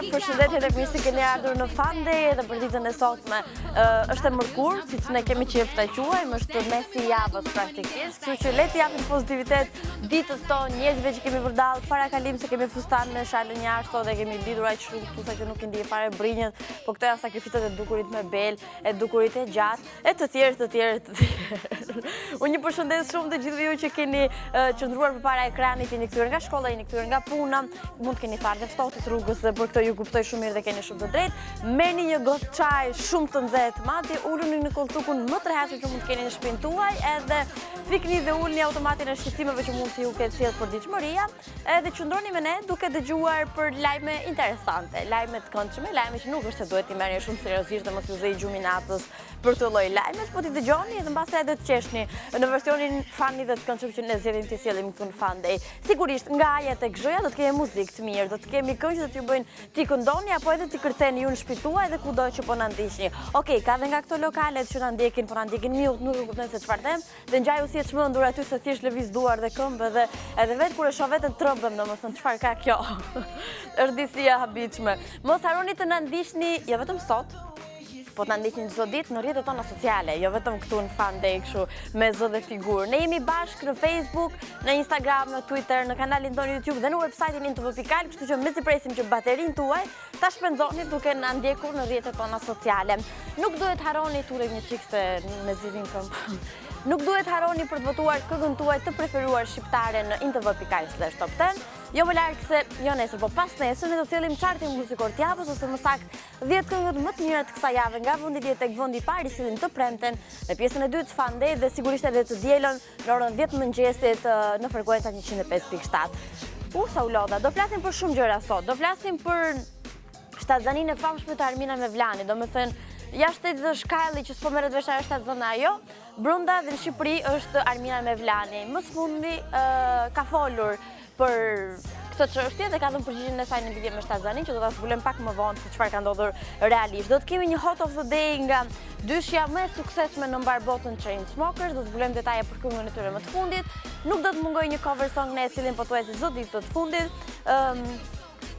Përshëndetje dhe mirë se keni ardhur në Fandej edhe për ditën e sotme. Është e mërkurë, siç ne kemi qejf ta quajmë, është mesi i javës praktikisht, kështu që le të japim pozitivitet ditës tonë, njerëzve që kemi vërdall, para kalim se kemi fustan me shalën jashtë dhe kemi lidhur aq shumë këtu sa që nuk i ndije fare brinjët, po këto janë sakrificet e dukurit me bel, e dukurit e gjatë, e të tjerë. Unë ju përshëndes shumë të gjithëve ju që keni qëndruar përpara ekranit, jeni kthyer nga shkolla, jeni kthyer nga puna, mund të keni farë dhe ftohtë rrugës dhe për këtë ju kuptoj shumë mirë dhe keni shumë të drejtë. Merrni një gotë çaj shumë të nxehtë, madje uluni në koltukun më të rehatshëm që mund të keni në shtëpinë tuaj, edhe fikni dhe ulni automatin e shqetësimeve që mund të ju ketë sjellë përditshmëria, edhe qëndroni me ne duke dëgjuar për lajme interesante, lajme të këndshme, lajme që nuk është se duhet t'i merrni shumë seriozisht dhe mos ju zej gjumin natës për këtë lloj lajmesh, po t'i dëgjoni dhe mbas edhe të qeshni në versionin funny dhe të këndshëm që ne zgjedhim t'i sjellim këtu në Fandej. Sigurisht nga aja tek zhoja do të kemi muzikë të mirë, do të kemi këngë që t'ju bëjnë t'i këndoni apo edhe t'i kërceni ju në shtëpi tuaj dhe kudo që po na ndiqni. Okej, ka dhe nga këto lokalet që na ndjekin, po na ndjekin mirë, nuk e kuptoj se çfarë them, dhe ngjaju si e çmendur aty se thjesht lëviz duar dhe këmbë dhe edhe vetë kur e shoh veten trembem, domethënë çfarë ka kjo. Është disi e habitshme. Mos harroni të na ndiqni jo vetëm sot, po të na ndiqni çdo ditë në rrjetet tona sociale, jo vetëm këtu në Fandej kështu me zë dhe figurë. Ne jemi bashkë në Facebook, në Instagram, në Twitter, në kanalin tonë YouTube dhe në website-in TV.al, kështu që mezi presim që baterinë tuaj ta shpenzoni duke na ndjekur në rrjetet tona sociale. Nuk duhet harroni turë një çik se me zidin këmbë. Nuk duhet harroni për të votuar këngën tuaj të preferuar shqiptare në TV.al/top 10. Jo më larg se jo nesër, po pas nesër ne do të sjellim chartin muzikor të javës ose më saktë 10 këngët më të mira të kësaj jave nga vendi i tek vendi i parë, sillen të premten në pjesën e dytë Fandej dhe sigurisht edhe të dielën në orën 10 mëngjesit në frekuencën 105.7. Sa u lodha, do flasim për shumë gjëra sot. Do flasim për shtatzaninë e famshme të Armina Mevlani, domethënë jashtë të shkallë që s'po merret vesh ajo shtatzana ajo, brenda dhe në Shqipëri është Armina Mevlani. Më së fundi ka folur për këtë çështje dhe ka dhënë përgjigjen e saj në lidhje me shtatzanin që do ta zbulojmë pak më vonë se çfarë ka ndodhur realisht. Do të kemi një hot of the day nga dyshja më e suksesshme në mbar botën Chainsmokers, do të zbulojmë detaje për këngën e tyre më të fundit. Nuk do të mungojë një cover song në cilin pothuajse çdo ditë të fundit.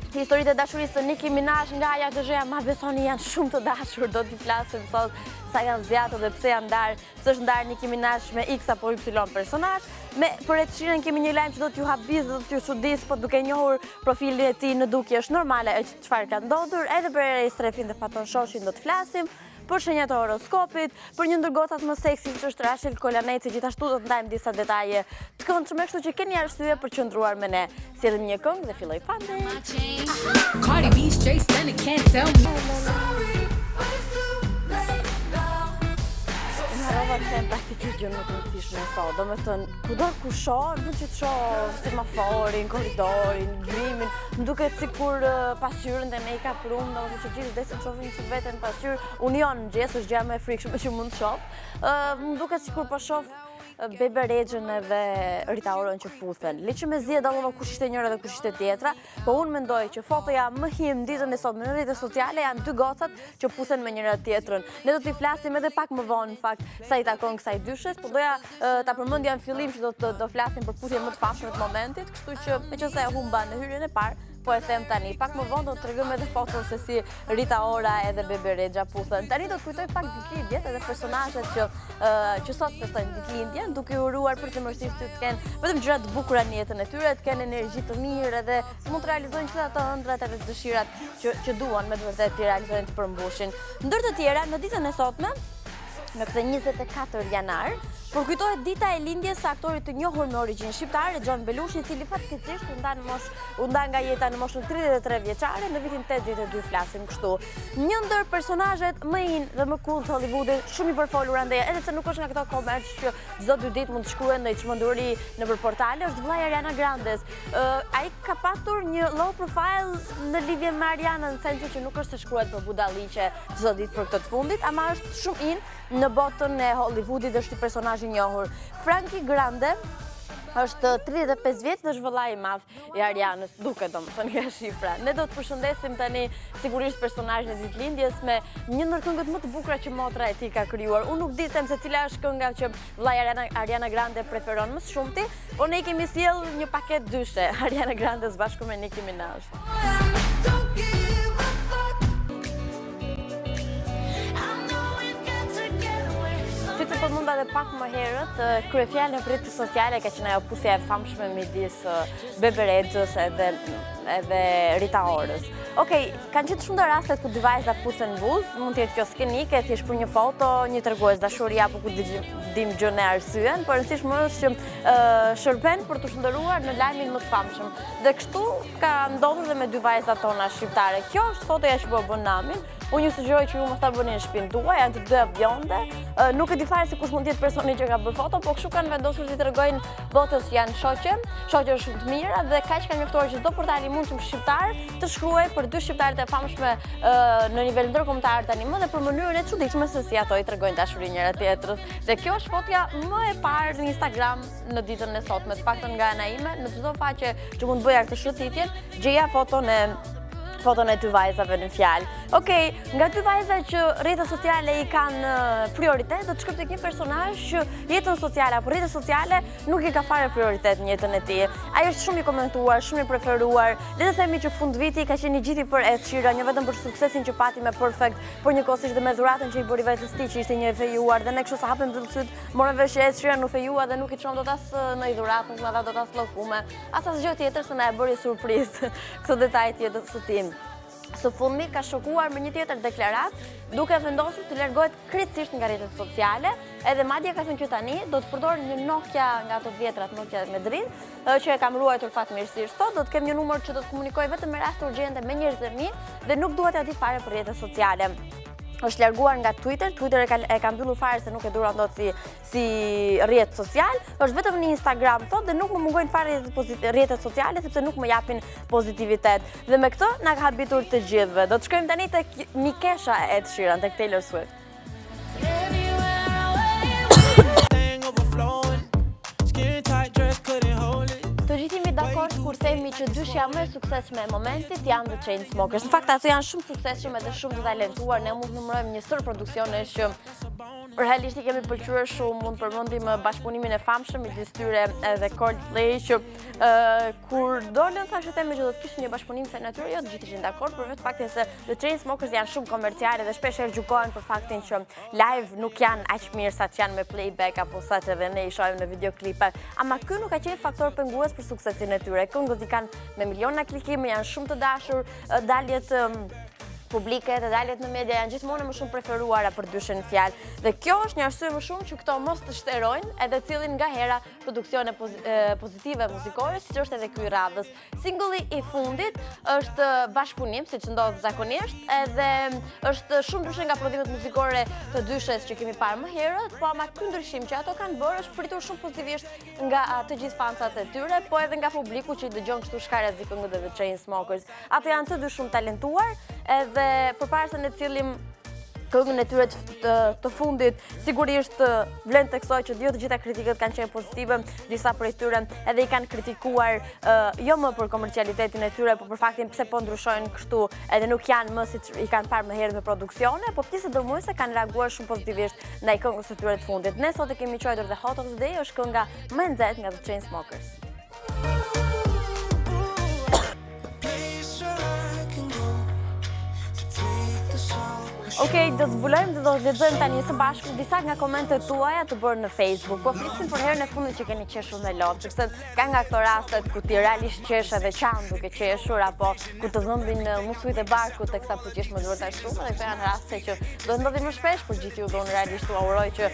Historitë e dashurisë të Nicki Minaj nga aja të zhoja, ma besoni janë shumë të dashur, do t'i flasim sot sa janë zjatë dhe pse janë ndarë, pse është ndarë Nicki Minaj me X apo Y personazh. Për Ed Sheeran kemi një lajm që do t'ju habis, do t'ju çudis, po duke njohur profilin e tij në dukje është normale e çfarë ka ndodhur, edhe për Erej Strefin dhe Faton Shoshin do të flasim. Për shenjat e horoskopit, për një ndër gocat më seksi që është Rachel Kolaneci, gjithashtu do të ndajmë disa detaje të këndshme, kështu që keni arsye për të qëndruar me ne. Sjellim një këngë dhe filloi Fandej. Cardi B straight stunning, can't tell me. Harrova të them praktikisht gjë më të rëndësishme sot. Domethënë, kudo ku shoh, nuk që të shoh semaforin, korridorin, grimin, më duket sikur pasqyrën dhe make-up room, domethënë që gjithë desin shohin si veten pasqyrë. Union mëngjes është gjëja më e frikshme që mund të shoh. Më duket sikur po shoh Bebe Rexhën edhe Rita Oron që puthen. Le që me zi dallova kush ishte njëra dhe kush ishte tjetra, po unë mendoj që fotoja më him ditën e sotme në rrjetet sociale janë dy gocat që puthen me njëra tjetrën. Ne do t'i flasim edhe pak më vonë në fakt sa i takon kësaj dyshes, po doja ta përmendja në fillim që do flasim për puthjen më të famshme të momentit, kështu që meqense e humba në hyrjen e parë, po e them tani, pak më vonë do të tregojmë edhe foton se si Rita Ora edhe Bebe Rexha puthen. Tani do të kujtoj pak ditëlindjet edhe personazhet që sot festojnë ditëlindjen, duke u uruar përgjithësisht të kenë vetëm gjëra të bukura në jetën e tyre, të kenë energji të mirë edhe të mund të realizojnë gjithë ato ëndrat edhe dëshirat që duan me të vërtetë të realizojnë të përmbushin. Ndër të tjera, në ditën e sotme, në këtë 24 janar, Por kujtohet dita e lindjes së aktorit të njohur me origjinë shqiptare, John Belushi, i cili fatkeqësisht u nda nga jeta në moshën 33 vjeçare në vitin 82, flasim kështu. Një ndër personazhet më in dhe më cool të Hollywoodit, shumë i përfolur andaj, edhe pse nuk është nga këto komerç që çdo 2 ditë mund të shkruajnë ndaj çmenduri nëpër portale, është vllai Ariana Grandes. Ai ka patur një low profile në lidhje me Ariana, në sensin që nuk është se shkruhet për budalliqe çdo ditë për këtë të fundit, ama është shumë in në botën e Hollywoodit, është një personazh i njohur. Frankie Grande është 35 vjeç dhe është vëllai i madh i Arianës, duket domethënë nga shifra. Ne do të përshëndesim tani sigurisht personazhin e ditëlindjes me një ndër këngët më të bukura që motra e tij ka krijuar. Unë nuk di se cila është kënga që vllai Ariana Grande preferon më shumti, por ne kemi sjell një paket dyshe, Ariana Grande bashkë me Nicki Minaj. Po munda dhe pak më herët, kryefjalë në rrjetet sociale ka qenë ajo puthja e famshme midis Bebe Rexhës edhe Rita Orës. Okej, kanë qenë shumë rastet ku dy vajza puthen buzë, mund të jetë kjo skenike, thjesht për një foto, një tregues dashurie apo ku dim gjën e arsyen, por rëndësishmë është që shërben për të shndëruar në lajmin më të famshëm. Dhe kështu ka ndodhur dhe me dy vajzat tona shqiptare. Kjo është fotoja që po bën namin. Unë ju sugjeroj që ju mos ta bëni në shtëpinë tuaj, janë të dy bjonde. Nuk e di fare se kush mund të jetë personi që ka bërë foto, por kështu kanë vendosur të tregojnë botës janë shoqe shumë të mira dhe kaq kanë mjoftuar që çdo portal i mundshëm shqiptar të shkruajë për dy shqiptarët e famshme në nivel ndërkombëtar tani më dhe për mënyrën e çuditshme se si ato i tregojnë dashuri njëra tjetrës. Dhe kjo është fotoja më e parë në Instagram në ditën e sotme, të paktën nga ana ime, në çdo faqe që mund bëja këtë shëtitjen, gjeja foton e dy vajzave në fjalë. Okej, nga dy vajza që rrjetet sociale i kanë prioritet, do të shkoj tek një personazh që jetën sociale apo rrjetet sociale nuk i ka fare prioritet në jetën e tij. Ai është shumë i komentuar, shumë i preferuar. Le të themi që fund viti ka qenë i gjithë për Ed Sheeran, jo vetëm për suksesin që pati me Perfect, por njëkohësisht dhe me dhuratën që i bëri vetes tij, që ishte një e fejuar dhe ne kështu sa hapëm syt, morëm vesh që Ed Sheeran u fejua dhe nuk i çon dot as në dhuratë, nuk na dha dot as llokume, as asgjë tjetër se na e bëri surprizë këtë detaj të jetës së tij. Së fundmi ka shokuar me një tjetër deklarat, duke vendosur të largohet krejtësisht nga rrjetet sociale, edhe madje ka thënë që tani do të përdorë një Nokia nga ato të vjetrat, Nokia me drit, që e kam ruajtur fatmirësisht sot, do të kem një numër që do të komunikoj vetëm me raste urgjente me njerëz të mi dhe nuk duhet ja di fare për rrjetet sociale. Është larguar nga Twitter e ka mbyllur fare se nuk e duron dot si rrjet social, është vetëm në Instagram thotë dhe nuk më mungojnë fare rrjetet sociale sepse nuk më japin pozitivitet. Dhe me këtë na ka habitur të gjithëve. Do të shkojmë tani tek Mikesha e Ed Sheeran, tek Taylor Swift. Të gjithë jemi dakord kur themi që dyshja më e suksesshme e momentit janë The Chainsmokers. Në fakt ato janë shumë të suksesshëm edhe shumë të talentuar. Ne mund të numërojmë një sër produksionesh që realisht i kemi pëlqyer shumë. Mund përmendim bashkëpunimin e famshëm midis tyre edhe Coldplay që kur dolën thashë themi që do të kishin një bashkëpunim se natyrë jo të gjithë ishin dakord, por vetë fakti se The Chainsmokers janë shumë komerciale dhe shpesh gjykohen për faktin që live nuk janë aq mirë sa që janë me playback apo sa që edhe ne i shohim në videoklipe. Ama ky nuk ka qenë faktor pengues për suksesin e tyre. Këngët i kanë me miliona klikime, janë shumë të dashur, daljet publike dhe daljet në media janë gjithmonë më shumë preferuara për dyshën fjalë. Dhe kjo është një arsye më shumë që këto mos të shterojnë edhe cilin nga hera produksione pozitive muzikore, siç është edhe ky i radhës. Singulli i fundit është bashkëpunim, siç ndodh zakonisht, edhe është shumë ndryshe nga prodhimet muzikore të dyshes që kemi parë më herët, po ama ky ndryshim që ato kanë bërë është pritur shumë pozitivisht nga të gjithë fansat e tyre, po edhe nga publiku që i dëgjon kështu shkarazi këngët e The Chainsmokers. Ato janë të dy shumë talentuar, edhe përpara se ne cillim këngën e tyre të fundit, sigurisht vlen të kësoj që jo të gjitha kritikët kanë qenë pozitive, disa prej tyre edhe i kanë kritikuar jo më për komercialitetin e tyre, por për faktin pse po ndryshojnë kështu, edhe nuk janë më siç i kanë parë më herët me produksione, por pjesë dërmuese kanë reaguar shumë pozitivisht ndaj këngës së tyre të fundit. Ne sot e kemi quajtur The Hot of the Day, është kënga më e nxehtë nga The Chainsmokers. Okej, do të zbulojmë dhe do të lexojmë tani së bashku disa nga komentet tuaja të bërë në Facebook. Po flisim për herën e fundit që keni qeshur me lot, sepse ka nga këto rastet ku ti realisht qesh edhe qan duke qeshur, apo ku të dhëmbin musujt e barkut teksa po qesh më duart ashtu, dhe këto janë raste që do të ndodhin më shpesh, por gjithë ju do unë realisht u uroj që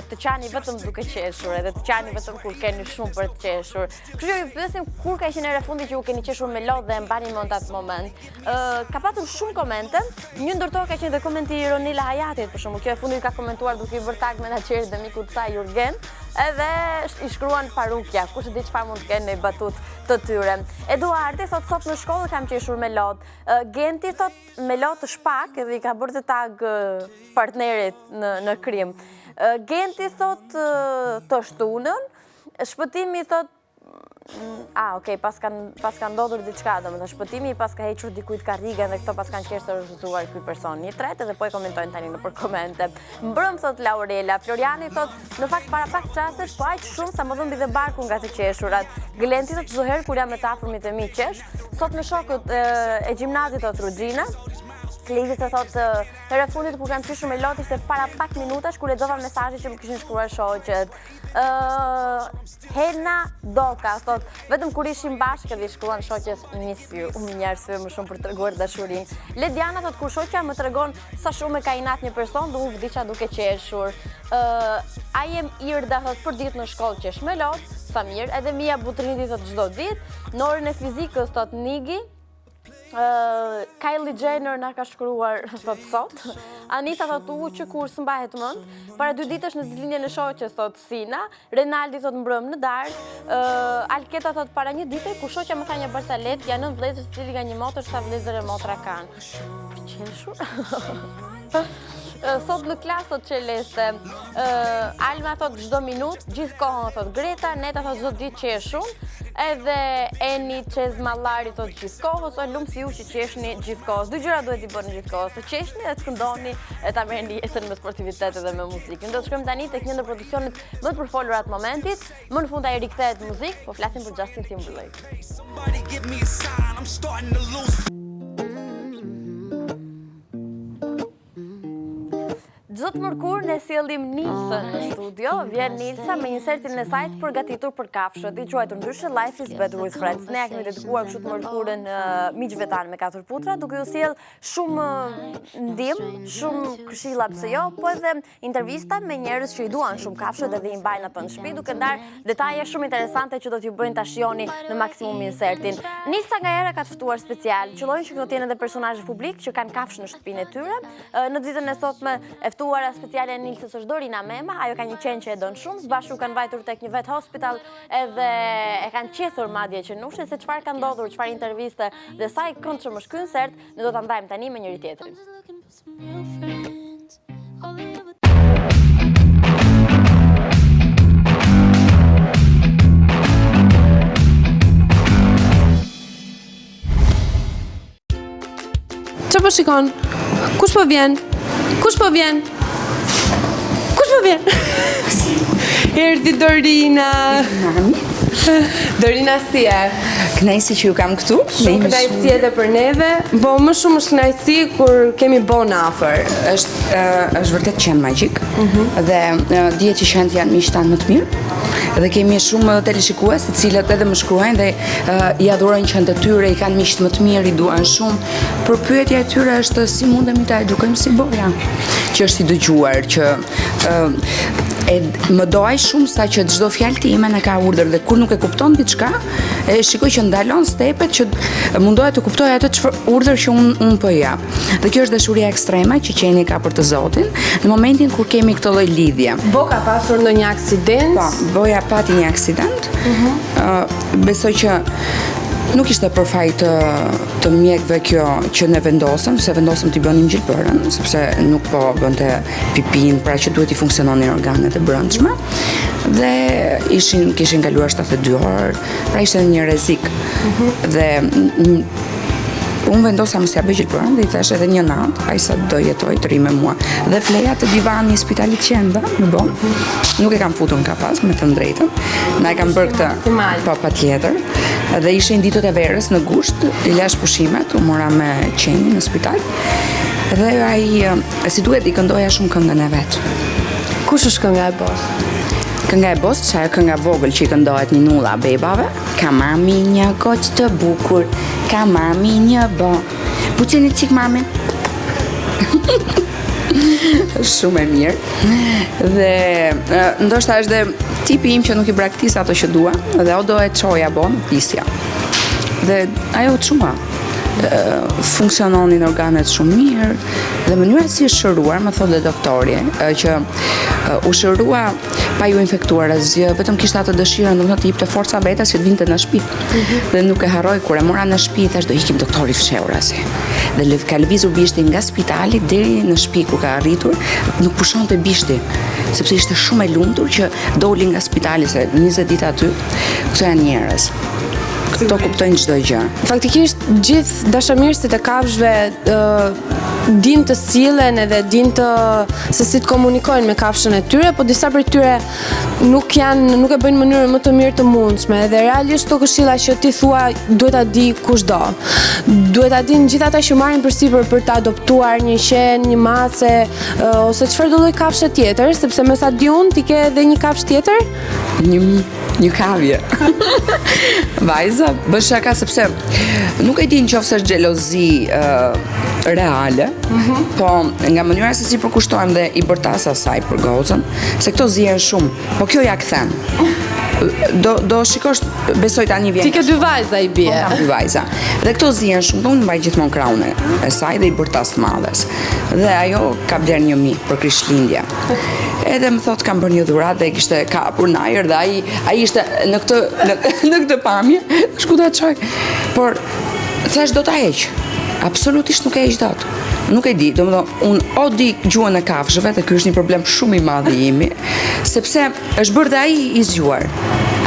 të qani vetëm duke qeshur, edhe të qani vetëm kur keni shumë për të qeshur. Kështu që ju pyesim kur ka qenë hera e fundit që ju keni qeshur me lot dhe e mbani mend atë moment. Ka patur shumë komente, një ndër to ka qenë dhe komenti i Ronila Hajatit, për shembull, kjo e fundit ka komentuar duke i bërë tag menaxherit dhe mikut të saj Jurgen, edhe i shkruan parukja, kush e di çfarë mund të kenë në batut të tyre. Eduardi thot sot në shkollë kam qeshur me lot. Genti thot me lot të shpak, edhe i ka bërë të tag partnerit në krim. Genti thot të shtunën, shpëtimi thot okej, pas ka ndodhur diçka, domethënë shpëtimi pas ka hequr dikujt karrigën dhe këto pas kanë qenë rrëzuar ky person. Një tret edhe po e komentojnë tani nëpër komente. Mbrëm thot Laurela, Floriani thot në fakt para pak çastesh po aq shumë sa më dhëmbi dhe barku nga të qeshurat. Glenti thot çdo herë kur jam me të afërmit e mi qesh, sot në shokët e gjimnazit thot Ruxhina. Livi se thot, herë e fundit kur kam qeshur me lot ishte para pak minutash kur lexova mesazhet që më kishin shkruar shoqet. Hena Doka thot, vetëm kur ishim bashkë dhe i shkruan shoqes miss you, unë një arsye më shumë për treguar dashurinë. Lediana thot kur shoqja më tregon sa shumë e ka inat një person, do u vdiqa duke qeshur. I am Irda thot për ditë në shkollë qesh me lot, sa mirë, edhe Mia Butriniti thot çdo ditë, në orën e fizikës thot Nigi. Kylie Jenner na ka shkruar thot sot. Anita thot që kur s'mbahet mend. Para 2 ditësh në ditëlindjen e shoqes thot Sina. Renaldi thot mbrëm në darkë. Alketa thot para një dite kur shoqja më tha një barsalet, janë 9 vëllezër i cili nga një motër sa vëllezër e motra kanë. Për qeshur. Sot në klasë thot Çeleste. Alma thot çdo minutë, gjithë kohën thot Greta, Neta thot çdo ditë qeshun. Edhe Eni Çezmallari thot gjithë kohës, o lumë si ju që qeshni gjithë kohës. 2 gjëra duhet i bëni gjithë kohës, të qeshni dhe të këndoni e ta merrni jetën me sportivitet edhe me muzikë. Ne do të shkojmë tani tek një ndër produksionet më të përfolura të momentit. Më në fund ai rikthehet muzikë, po flasim për Justin Timberlake. Çdo të mërkur ne sjellim Nilsën në studio, vjen Nilsa me insertin e saj të përgatitur për kafshët, i quajtur ndryshe Life is Better with Friends. Ne kemi dedikuar kështu të mërkurën miqve tanë me 4 putra, duke ju sjell shumë ndihmë, shumë këshilla pse jo, po edhe intervista me njerëz që i duan shumë kafshët dhe i mbajnë ato në shtëpi, duke ndarë detaje shumë interesante që do t'ju bëjnë ta shihoni në maksimum insertin. Nilsa nga era ka të ftuar special, qellojnë që këto të jenë edhe personazhe publik që kanë kafshë në shtëpinë e tyre. Në ditën e sotme ftuara speciale e Nilsës është Dorina Mema, ajo ka një qenë që e don shumë, së bashku kanë vajtur tek një vet hospital edhe e kanë qethur madje që nushe se çfarë ka ndodhur, çfarë interviste dhe sa i këndshëm është ky insert, ne do ta ndajmë tani me njëri tjetrin. Qa po shikon? Kush po vjen? Kush po vjen? Kush po vjen? Erdhi Dorina. Dorina si e? Kënaqësi që ju kam këtu. Shumë kënaqësi edhe për neve, po më shumë është kënaqësi kur kemi bon afër. Është vërtet qen magjik. Dhe dihet që qenë janë miq tanë më të mirë. Dhe kemi shumë teleshikues të cilët edhe më shkruajnë dhe i adhurojnë qenë të tyre, i kanë miq më të mirë, i duan shumë. Por pyetja e tyre është si mundemi ta edukojmë si boja, që është i dëgjuar, që më doj shumë sa që çdo fjalë time në ka urdhër dhe kur nuk e kupton diçka, e shikoj që ndalon stepet që mundohet të kuptoj atë urdhër që unë po jap. Dhe kjo është dashuria ekstreme që qeni ka për të Zotin në momentin kur kemi këtë lloj lidhje. Bo ka pasur ndonjë aksident? Po, boja pati një aksident. Besoj që nuk ishte për fajt të mjekëve kjo që ne vendosëm, se vendosëm t'i bënim gjilpërën, sepse nuk po bënte pipin, pra që duhet i funksiononin organet e brendshme. Dhe kishin kaluar 72 orë, pra ishte një rrezik. Dhe unë vendosa mos t'ia bëj gjilpërën dhe i thash edhe një natë, ai sa do jetoj të ri me mua. Dhe fleja të divani i spitalit qendra, në bon, nuk e kam futur në kafaz, me të drejtën. Na e kam bërë këtë, po patjetër. Dhe ishin ditët e verës në gusht, i lash pushimet, u mora me qenin në spital. Dhe ai si duhet i këndoja shumë këngën e vet. Kush është kënga e Bos? Kënga e Bos, që ajo kënga vogël që i këndohet një nulla bebave. Ka mami një goç të bukur, ka mami një bë. Puçeni çik mamin. Shumë e mirë. Dhe ndoshta është dhe tipi im që nuk i braktis ato që dua, dhe o do e çoja bo në pisja. Dhe ajo të shumë funksiononin organet shumë mirë, dhe mënyra si është shëruar, më thotë dhe doktori, që u shërua pa ju infektuar asgjë, vetëm kishte atë dëshirën, domethënë të jepte forca vetes që të vinte në shtëpi. Dhe nuk e harroj kur e mora në shtëpi, thash do ikim doktorit fshehur asi. Dhe ka lëvizur bishti nga spitali deri në shtëpi ku ka arritur, nuk pushonte bishti, sepse ishte shumë e lumtur që doli nga spitali se 20 ditë aty. Këto janë njerëz. Këto kuptojnë çdo gjë. Faktikisht gjithë dashamirësit e kafshëve din të sillen edhe din të se si të komunikojnë me kafshën e tyre, po disa prej tyre nuk e bëjnë në mënyrën më të mirë të mundshme. Dhe realisht to këshilla që ti thua duhet ta di kushdo. Duhet ta dinë gjithë ata që marrin përsipër për të adoptuar një qen, një mace ose çfarë do lloj kafshë tjetër, sepse me sa di unë ti ke edhe një kafshë tjetër? Një kavje. Vajza, bën shaka sepse nuk e di nëse është xhelozi reale, po nga mënyra se si përkushtojmë dhe i bërtas asaj për gocën, se këto zihen shumë, po kjo ja kthen. Do shikosh, besoj tani vjen. Ti ke dy vajza i bie. Dy vajza. Dhe këto zihen shumë, unë mbaj gjithmonë krahun e saj dhe i bërtas të madhes. Dhe ajo ka bler 1.000 për Krishtlindje. Edhe më thot kam bërë një dhuratë dhe kishte kapur në ajër dhe ai ishte në këtë pamje, shku ta çoj. Por thash do ta heq. Absolutisht nuk e heq dot. Nuk e di, domethënë unë o di gjuhën e kafshëve, dhe ky është një problem shumë i madh i imi, sepse është bërë dhe ai i zgjuar.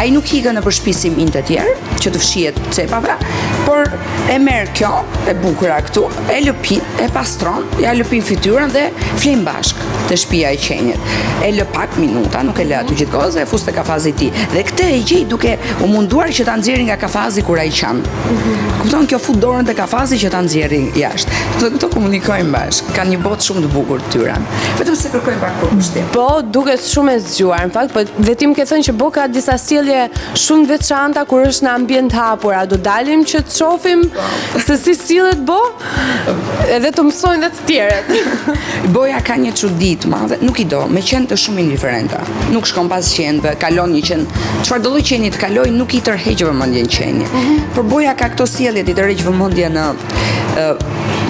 Ai nuk hikë në përshpisim të tjerë, që të fshihet cepave, por e merr kjo, e bukura këtu, e lëpin, e pastron, ja lëpin fytyrën dhe flim bashk te shtëpia e qenit. E lë pak minuta, nuk e lë aty gjithkohë, e fus te kafazi i tij. Dhe këtë e gjej duke u munduar që ta nxjerrë nga kafazi kur ai qan. Kupton, kjo fut dorën te kafazi që ta nxjerrë jashtë. Këto komunikojnë bashkë, kanë një botë shumë të bukur të tyre. Vetëm se kërkojnë pak përkushtim. Po, duket shumë e zgjuar, në fakt, po dhe ti më ke thënë që Bo ka disa sjellje shumë veçanta kur është në ambient hapur. A do dalim që të shohim se si sillet Bo? Edhe të mësojnë dhe të tjerët. Boja ka një çudi të madhe, nuk i do, me qenë të shumë indiferenta. Nuk shkon pas qenëve, kalon një qen. Çfarë do lloj qeni të kaloj, nuk i tërheq vëmendjen qeni. Por Boja ka këto sjellje të tërheq vëmendjen në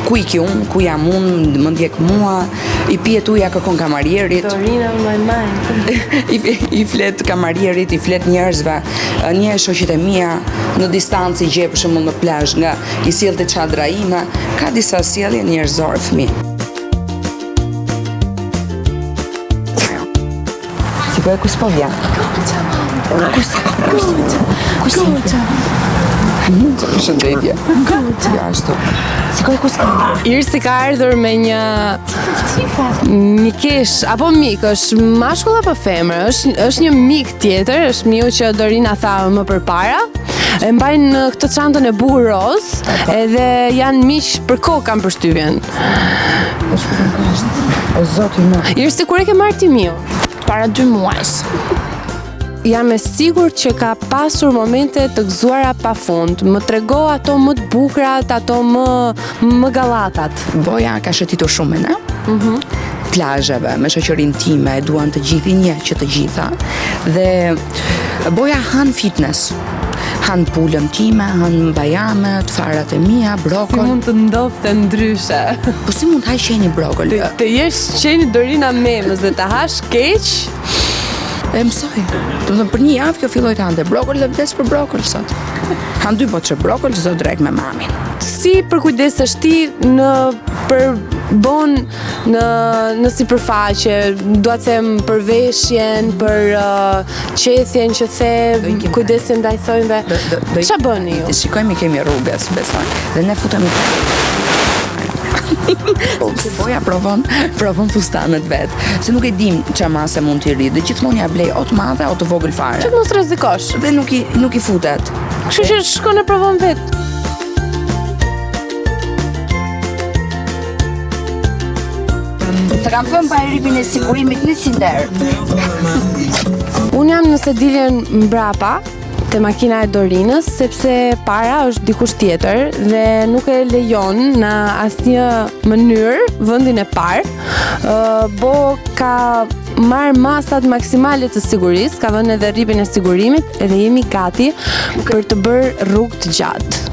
ku i unë, ku jam unë, më ndjek mua, i pijet uja kërkon kamarierit. Dorina my mind. I flet kamarierit, i flet njerëzve, një shoqet e mia, në distancë i gjej për shembull në plazh, nga i sjellte çadra ime, ka disa sjellje njerëzore fëmijë. Si po kush po vjen? Kush? Shëndetje. Ja, ashtu. Sikoj kus ka? Irsi ka ardhur me një mikesh, apo mik, është mashkull apo femër? Është një mik tjetër, është miu që Dorina tha më përpara. E mbajnë këtë çantën e bukur roz, edhe janë miq për kohë kam përshtypjen. O zoti më. Irsi, kur e ke marrë ti miu? Para 2 muajsh. Jam e sigurt që ka pasur momente të gëzuara pafund. Më trego ato më të bukrat, ato më gallatat. Boja ka shëtitur shumë me ne. Plazheve, me shoqërinë time, e duan të gjithë, një që të gjitha. Dhe Boja han fitness. Han pulën time, han bajamet, farat e mia, brokoll. Si mund të ndodhte ndryshe? Po si mund të haj qeni brokoll? Të jesh qeni Dorina Memës dhe të hash keq? E mësoj. Domethënë për një javë kjo filloi të hante brokoll dhe vdes për brokoll sot. Han 2 boçë brokoll çdo drek me mamin. Si përkujdesesh ti për Bon në sipërfaqe, dua të them për veshjen, për qethjen që the, kujdesin ndaj thojve. Ç'a bëni ju? Shikojmë kemi rrugës, besoj. Dhe ne futemi Boja provon fustanet vet. Se nuk e dim ç'a mase mund t'i rri. Dhe gjithmonë ja blej o të madhe o të vogël fare. Që mos rrezikosh. Dhe nuk i futet. Kështu që shkon e provon vet. Të kam thënë pa ripin e sigurimit 100 herë. Unë jam nëse diljen mbrapa te makina e Dorinës, sepse para është dikush tjetër dhe nuk e lejon në asnjë mënyrë vendin e parë. Bo ka marrë masat maksimale të sigurisë, ka vënë edhe rripin e sigurimit edhe jemi gati për të bërë rrugë të gjatë.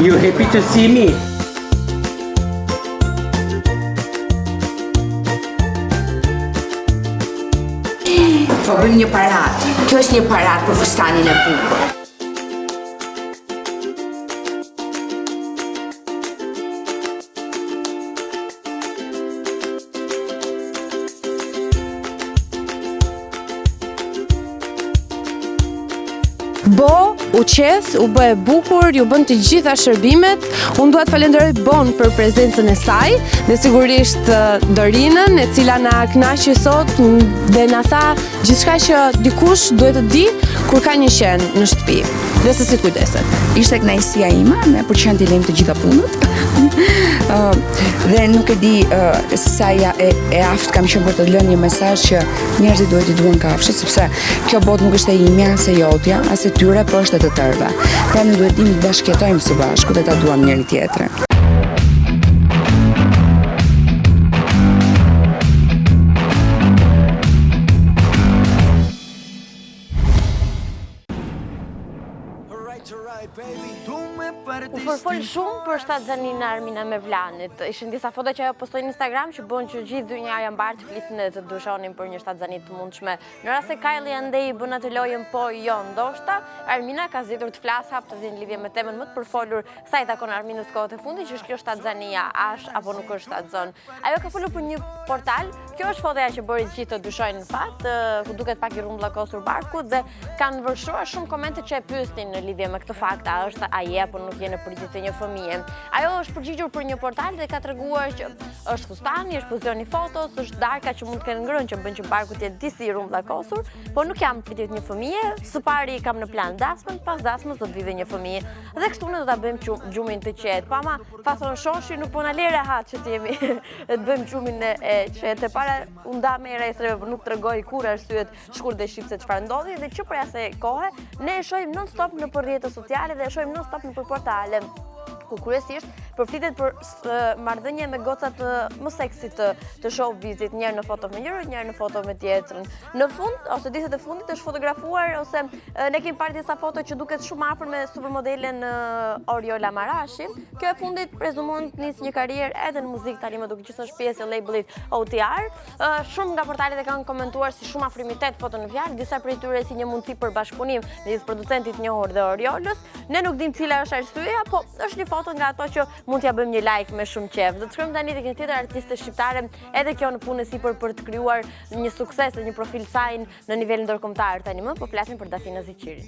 You happy to see me? Po bëjmë një parat. Kjo është një parat për fustanin e bukur. Bo, u qeth, u bë e bukur, ju bën të gjitha shërbimet. Unë dua të falenderoj Bon për prezencën e saj dhe sigurisht Dorinën, e cila na kënaqi sot dhe na tha gjithçka që dikush duhet të di kur ka një qen në shtëpi dhe se si kujdeset. Ishte kënaqësia ime, ne për çan t'i lejmë të gjitha punët. Dhe nuk e di sa e aftë kam qenë për të lënë një mesazh që njerëzit duhet i duan kafshët, sepse kjo botë nuk është e imja, as e jotja, as e tyre, por është e të tërëve. Pra ne duhet të bashkëjetojmë së bashku dhe ta duam njëri tjetrin. U përfol shumë për shtatzanin e Armina me Vlanit. Ishin disa foto që ajo postoi në Instagram që bën që gjithë dynja janë mbarë të flisin dhe të dyshonin për një shtatzani të mundshme. Në rast se Kylie andej i bën atë lojën po jo ndoshta, Armina ka zgjedhur të flasë hap të vjen lidhje me temën më të përfolur sa i takon Arminës kohët e fundit, që është kjo shtatzania, është apo nuk është shtatzon. Ajo ka folur për një portal. Kjo është fotoja që bëri të gjithë të dyshojnë në fakt, ku duket pak i rrumbullakosur barku dhe kanë vërshruar shumë komente që e pyesnin në lidhje me këtë fakt, a është a je apo nuk je në pritje të një fëmije. Ajo është përgjigjur për një portal dhe ka treguar që është fustani, është pozioni fotos, është darka që mund të kenë ngrënë që bën që barku të jetë disi i rrumbullakosur, por nuk jam pritje të një fëmije. Së pari kam në plan dasmën, pas dasmës do të vijë një fëmijë. Dhe kështu ne do ta bëjmë gjumin të qetë. Pa ma fason shoshi nuk po na le rehat që të jemi të bëjmë gjumin e qetë. Para u nda me rrestrave, por nuk tregoi kur arsyet shkurt dhe shqip se çfarë ndodhi dhe që për asaj kohe ne e shohim non stop në rrjetet sociale dhe e shohim non stop në portale ku kryesisht përflitet për marrëdhënie me gocat më seksi të showbizit, njërë në foto me njërë, njërë në foto me tjetrën. Në fund, ose ditët e fundit është fotografuar, ose ne kemi parë disa foto që duket shumë afër me supermodelen Oriola Marashi. Kjo e fundit prezumon të nisë një karrierë edhe në muzikë, tani më duket që është pjesë e labelit OTR. Shumë nga portalet e kanë komentuar si shumë afrimitet foto në fjalë, disa prej tyre si një mundësi për bashkëpunim midis producentit njohur dhe Oriolës. Ne nuk dim cila është arsyeja, po është një foto nga ato që mund t'ja bëjmë një like me shumë qejf. Do të shkojmë tani tek një tjetër artiste shqiptare, edhe kjo në punën e sipër për të krijuar një sukses dhe një profil saj në nivel ndërkombëtar. Tani më po flasim për Dafina Ziqirin.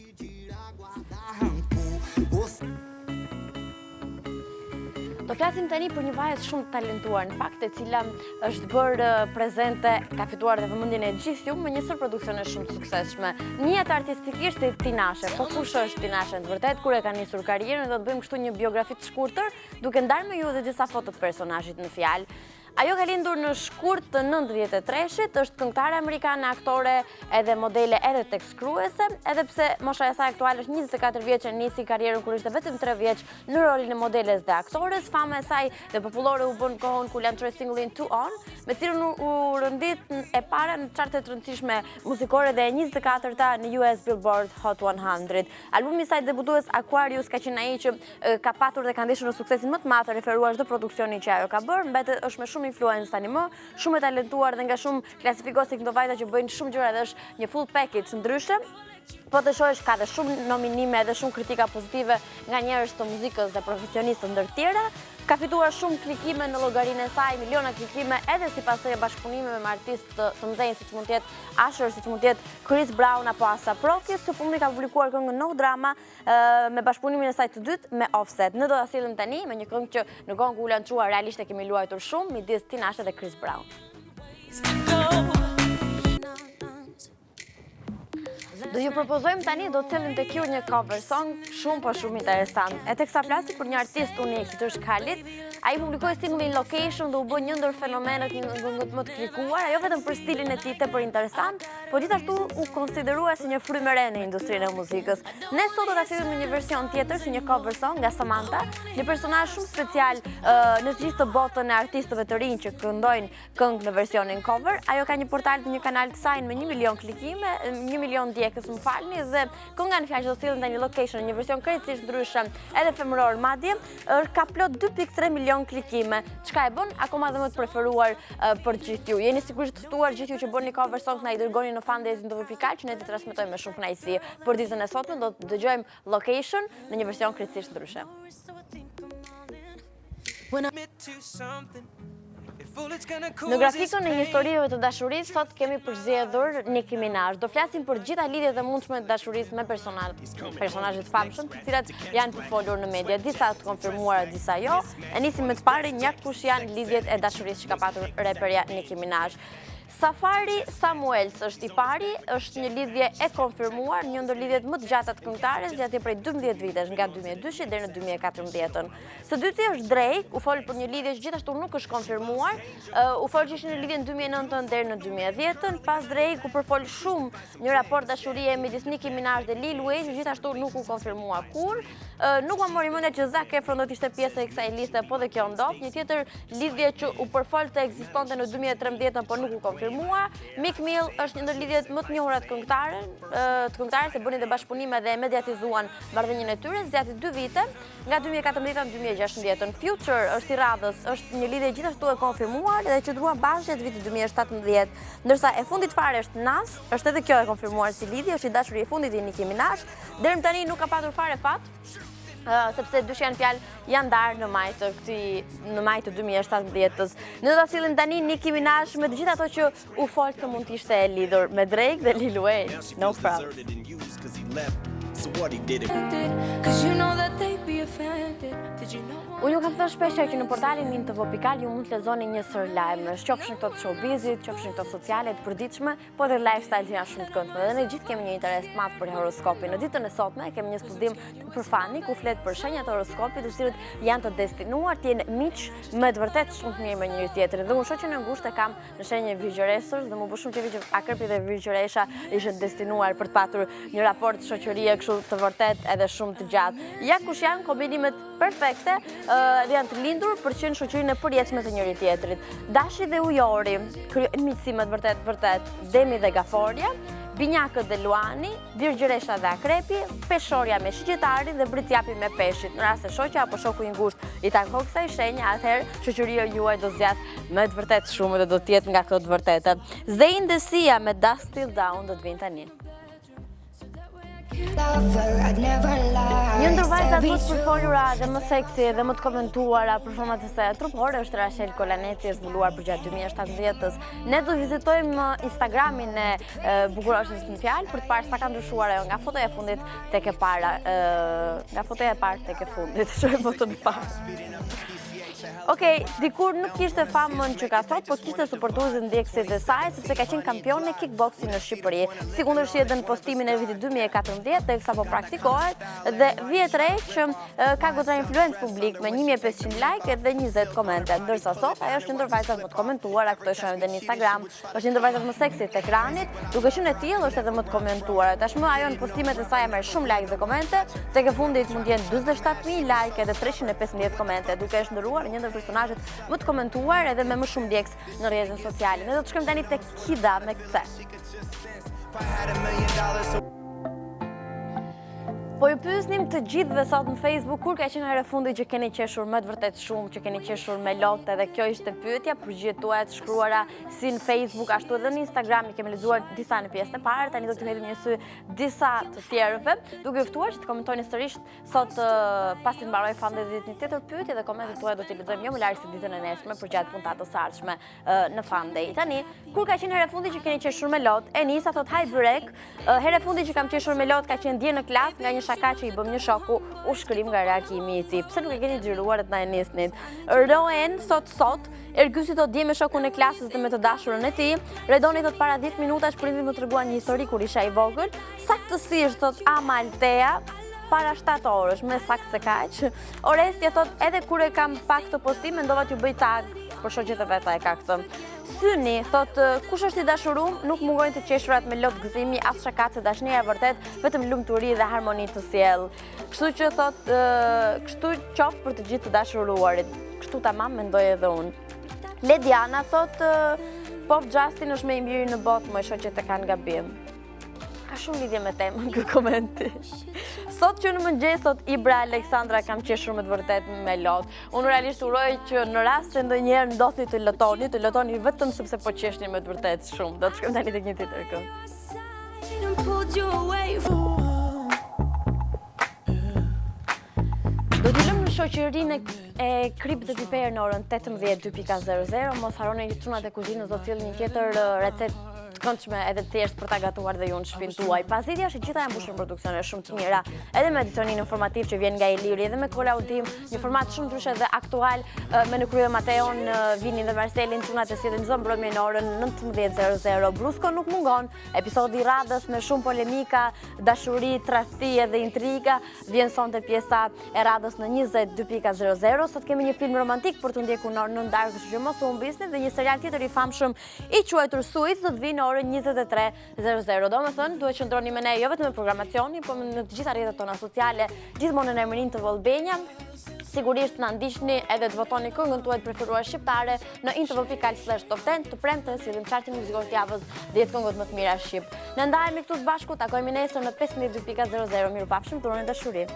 Do flasim tani për një vajzë shumë talentuar, në fakt, e cila është bërë prezente, ka fituar dhe vëmendjen e gjithë ju me një sër produksione shumë të suksesshme. Në jetë artistikisht e Tinashe, po kush është Tinashe në të vërtetë, kur e ka nisur karrierën, do të bëjmë kështu një biografi të shkurtër, duke ndarë me ju edhe disa foto të personazhit në fjalë. Ajo ka lindur në shkurt të 93-shit, është këngëtare amerikane, aktore, edhe modele, edhe tekstskruese, edhe pse mosha e saj aktuale është 24 vjeç, nisi karrierën kur ishte vetëm 3 vjeç në rolin e modeles dhe aktores. Fama e saj dhe popullore u bën kohën kur lançoi singullin Too On, me cilën u rëndit e para në chartet të rëndësishme muzikore dhe e 24-ta në US Billboard Hot 100. Albumi i saj debutues Aquarius ka qenë ai që ka patur dhe ka ndeshur në suksesin më të madh referuar çdo produksioni që ajo ka bërë, mbetet është me shumë influencë tani më, shumë e talentuar dhe nga shumë klasifikosi këto vajza që bëjnë shumë gjëra dhe është një full package ndryshe. Po të shohësh ka dhe shumë nominime dhe shumë kritika pozitive nga njerëz të muzikës dhe profesionistë ndër tjera. Ka fituar shumë klikime në llogarinë e saj, miliona klikime edhe si pasojë bashkëpunimeve me artistë të mëdhenj siç mund të jetë Usher, siç mund të jetë Chris Brown apo ASAP Rocky. Së fundi ka publikuar këngën No Drama me bashkëpunimin e saj të dytë me Offset. Ne do ta sillim tani me një këngë që në kohën ku u lançua realisht e kemi luajtur shumë midis Tinashe dhe Chris Brown. Do ju propozojmë tani do të thëllim tek ju një cover song shumë interesant. E teksa flasi për një artist unik që është Khalid, ai publikoi singullin Location dhe u bë një ndër fenomenët më të klikuar, jo vetëm për stilin e tij tepër interesant, por gjithashtu u konsiderua si një frymë e re në industrinë e muzikës. Ne sot do ta shohim në një version tjetër si një cover song nga Samantha, një personazh shumë special në të gjithë të botën e artistëve të rinj që këndojnë këngë në versionin cover. Ajo ka një portal dhe një kanal të saj me 1 milion klikime, 1 milion djegës më falni, dhe kënga në fjalë do sillen në një location, një version krejtësisht ndryshe, edhe femëror madje, ka plot 2.3 milion klikime. Çka e bën akoma dhe më të preferuar për gjithë ju. Jeni sigurisht të ftuar gjithë ju që bëni cover song, na i dërgoni në fan@tv.al që ne t'i transmetojmë me shumë kënaqësi. Për ditën e sotme do të dëgjojmë Location në një version krejtësisht ndryshe. Në grafikën e historive të dashurisë, sot kemi përzgjedhur Nicki Minaj. Do flasim për gjitha lidhjet e mundshme të dashurisë me personazhe të famshëm, të cilat janë të folur në media, disa të konfirmuara, disa jo. E nisim me të parin, ja kush janë lidhjet e dashurisë që ka patur reperja Nicki Minaj. Safari Samuels është i pari, është një lidhje e konfirmuar, një ndër lidhjet më të gjata të këngëtares, gjatë prej 12 vitesh, nga 2002 deri në 2014. Së dyti është Drake, u fol për një lidhje që gjithashtu nuk është konfirmuar, u fol që ishte një lidhje në 2009 deri në 2010, pas Drake u përfol shumë një raport dashurie midis Nicki Minaj dhe Lil Wayne, që gjithashtu nuk u konfirmua kur. Nuk ma mori mendja që Zac Efron do të ishte pjesë e kësaj liste, po dhe kjo ndodh. Një tjetër lidhje që u përfol të ekzistonte në 2013, por nuk u konfirmua. Meek Mill është një ndër lidhjet më të njohura të këngëtarës, se bënin dhe bashkëpunime dhe mediatizuan marrëdhënien e tyre zgjati 2 vite, nga 2014 në 2016. Future është i radhës, është një lidhje gjithashtu e konfirmuar dhe që ndruan bashkë gjatë vitit 2017, ndërsa e fundit fare është Nas, është edhe kjo e konfirmuar si lidhje, është i dashuri i fundit i Nicki Minaj. Deri më tani nuk ka patur fare fat, sepse dysh janë fjalë janë ndarë në maj të 2017-s. Ne do ta sillim tani Nicki Minaj me të gjithë ato që u fol se mund të ishte e lidhur me Drake dhe Lil Wayne. No problem. Unë ju kam thënë shpesh që në portalin min TV.al ju mund të lexoni një sër lajme, qofshin këto të showbizit, qofshin këto sociale të përditshme, po dhe lifestyle që janë shumë të këndshme. Dhe ne gjithë kemi një interes të madh për horoskopin. Në ditën e sotme kemi një studim për fani ku flet për shenjat e horoskopit, të cilët janë të destinuar të jenë miq me të vërtetë shumë të mirë me njëri tjetrin. Dhe unë shoqën e ngushtë e kam në shenjë virgjëresës dhe më bë shumë qefi që Akrëpi dhe Virgjëresha ishin destinuar për të patur një raport shoqërie kështu të vërtet edhe shumë të gjatë. Ja kush janë kombinimet perfekte dhe janë të lindur për që në shoqërinë e përjetshme të njëri tjetrit. Dashi dhe Ujori, miqësimet vërtet, Demi dhe Gaforja, Binjakët dhe Luani, Virgjëresha dhe Akrepi, Peshorja me Shqitarin dhe Britjapi me Peshit. Në rast se shoqja apo shoku i ngushtë i takon kësaj shenje, atëherë shoqëria juaj do zgjat me të vërtetë shumë dhe do të jetë nga këto të vërteta. Zein dhe Sia me Dust Till Down do të vinë tani. Një ndër vajzat më të përfolura dhe më seksi dhe më të komentuara për format e saj trupore është Rachel Kolaneci, e zbuluar për gjatë 2017-s. Ne do vizitojmë Instagramin e bukuroshës në fjalë për të parë sa ka ndryshuar ajo nga fotoja e fundit tek e para, nga fotoja e parë tek e fundit. Shohim foton e parë. Okej, dikur nuk kishte famën që ka sot, po kishte suportues dhe ndjekësit e saj, sepse ka qenë kampione kickboxing në Shqipëri. Sigurisht edhe në postimin e vitit 2014, teksa po praktikohet, dhe vjet re që ka goxha influencë publik me 1500 like dhe 20 komente. Ndërsa sot ajo është një ndër vajzat më të komentuara, këto e shohim edhe në Instagram, është një ndër vajzat më seksi të ekranit, duke qenë e tillë është edhe më të komentuara. Tashmë ajo në postimet e saj merr shumë like dhe komente, tek e fundit mund të jenë 47000 like edhe 315 komente, duke e shndërruar një ndër personazhet më të komentuar edhe me më shumë ndjekës në rrjetet sociale. Ne do të shkojmë tani tek Kida me këtë. Po ju pyesnim të gjithëve sot në Facebook kur ka qenë herë fundi që keni qeshur më të vërtet shumë, që keni qeshur me lot, edhe kjo ishte pyetja, përgjigjet tuaja të shkruara si në Facebook, ashtu edhe në Instagram, i kemi lexuar disa në pjesën e parë, tani do të hedhim një sy disa të tjerëve, duke ju ftuar që të komentoni sërish sot pasi të mbaroj fande ditë një tjetër pyetje dhe komentet tuaja do t'i lexojmë jo më larg se ditën e nesërme për gjatë puntatës së ardhshme në Fande. Tani, kur ka qenë herë fundi që keni qeshur me lot? Enisa thot haj byrek, herë fundi që kam qeshur me lot ka qenë dje në klasë nga një sa ka që i bëm një shoku u shkrim nga reagimi i tij. Pse nuk e keni xhiruar të na e nisnit? Roen sot Ergysi thot dje me shokun e klasës dhe me të dashurën e tij. Redoni thot para 10 minutash prindi më treguan një histori kur isha i vogël. Saktësisht thot Ama Altea para 7 orësh, me sakt se kaq. Orestja thot edhe kur e kam pak të postim mendova t'ju bëj tag, për shoqet e veta e ka këtë. Syni thot kush është i dashurum, nuk mungojnë të qeshurat me lot gëzimi as shakace, dashnia e vërtet, vetëm lumturi dhe harmoni të sjell. Kështu që thot kështu qoftë për të gjithë të dashuruarit. Kështu tamam mendoj edhe unë. Lediana thot Pop Justin është me i miri në botë, më shoqet e kanë gabim. Ka shumë lidhje me temën ky komenti. Sot që në mëngjes thot Ibra Aleksandra kam qeshur me të vërtet me lot. Unë realisht uroj që në rast se ndonjëherë ndodhni të lotoni vetëm sepse po qeshni me të vërtet shumë. Do të shkojmë tani tek një tjetër këngë. Do t'i lëmë në shoqërinë e Krip dhe Piper në orën 18:02.00. Mos harroni që çunat e kuzhinës do të sjellin një tjetër recetë këndshme edhe thjesht për ta gatuar dhe ju në shtëpinë tuaj. Pasitja është gjitha janë mbushur produksione shumë të mira, edhe me edicionin informativ që vjen nga Iliri, edhe me kolaudim, një format shumë ndryshe dhe aktual, me në krye Mateon, Vinin dhe Marcelin, çunat e sjellin çdo mbrëmje në orën 19:00. Brusko nuk mungon, episodi i radhës me shumë polemika, dashuri, tradhti edhe intriga, vjen sonte pjesa e radhës në 22.00. Sot kemi një film romantik për të ndjekur në orën 9 darkë, kështu që mos u humbisni, dhe një serial tjetër i famshëm i quajtur Suits do të vinë në orën 23:00. Domethënë, duhet qëndroni me ne jo vetëm në programacionin, por në të gjitha rrjetet tona sociale, gjithmonë në emrin të Vallbenja. Sigurisht na ndiqni edhe të votoni këngën tuaj të preferuar shqiptare në intv.al/top 10. Të premte sillim chartin muzikor të javës dhe 10 këngët më të mira shqip. Ne ndahemi këtu së bashku, takojmë nesër në 15:02.00. Mirupafshim, turoni dashuri.